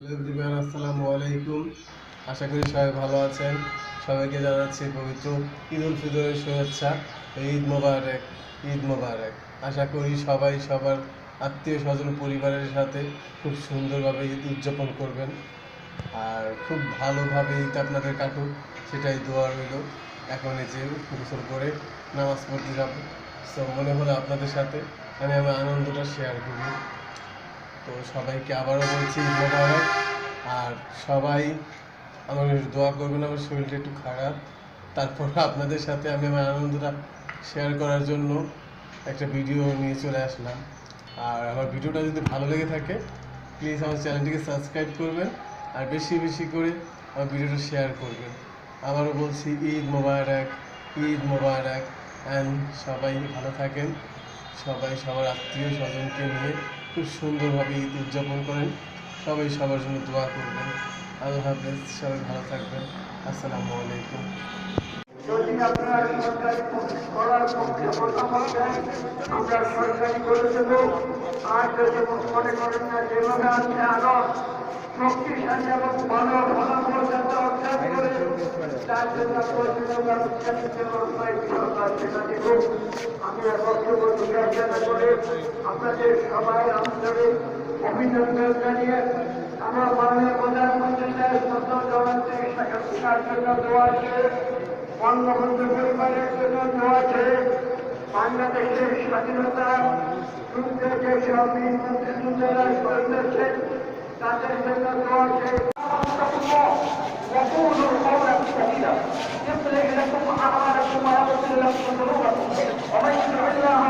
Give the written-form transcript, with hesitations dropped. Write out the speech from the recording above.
Everyone, আসসালামু আলাইকুম। আশা করি সবাই ভালো আছেন। সবাইকে জানাচ্ছি পবিত্র ঈদ উল ফিতরের শুভেচ্ছা। ঈদ মোবারক, ঈদ মোবারক। আশা করি সবাই সবার আত্মীয় স্বজন পরিবারের সাথে খুব সুন্দরভাবে ঈদ উদযাপন করবেন, আর খুব ভালোভাবে ঈদ আপনাদের কাটুক, সেটাই দোয়া রইল। এখন এই যে গোসল করে নামাজ পড়তে যাব, সো মনে হলো আপনাদের সাথে আমি আমার আনন্দটা শেয়ার করি। তো সবাইকে আবারও বলছি ঈদ মোবারক। আর সবাই আমার দোয়া করবেন, আমার শরীরটা একটু খারাপ, তারপর আপনাদের সাথে আমি আমার আনন্দটা শেয়ার করার জন্য একটা ভিডিও নিয়ে চলে আসলাম। আর আমার ভিডিওটা যদি ভালো লেগে থাকে, প্লিজ আমার চ্যানেলটিকে সাবস্ক্রাইব করবেন, আর বেশি বেশি করে আমার ভিডিওটা শেয়ার করবেন। আবারও বলছি ঈদ মোবারক, ঈদ মোবারক। অ্যান্ড সবাই ভালো থাকেন, সবাই সবার আত্মীয় স্বজনকে নিয়ে খুব সুন্দরভাবে ঈদ উদযাপন করেন। সবাই সবার জন্য দোয়া করবেন। আল্লাহ হাফেজ, সবাই ভালো থাকবেন। আসসালামু আলাইকুম। যদি আপনার সরকারি করার পক্ষে মতামত দেন, আমরা সরকারি করে দেব। আর যদি মনে করেন না, যেভাবে আছে আরো শক্তিশালী এবং ভালো ফলাফল যাতে অর্জন করে, তার জন্য প্রয়োজনীয় ব্যবস্থা নিতে সরকার সেটা দেখুন। আমি বক্তব্য বিবেচনা করে আপনাদের সবাই আন্তরিক অভিনন্দন জানিয়ে আমার মাননীয় প্রধানমন্ত্রী সাহেব শ্রদ্ধা জানাতে তার জন্য দোয়া আছে, বঙ্গবন্ধু পরিবারের জন্য দোয়া আছে, বাংলাদেশের স্বাধীনতা যুদ্ধে যেসব বীর মুক্তিযোদ্ধারা শহীদ হয়েছেন তাদের জন্য দোয়া আছে। وقولوا قولا سديدا يصلح لكم اعمالكم ويغفر لكم ذنوبكم ومن يطع الله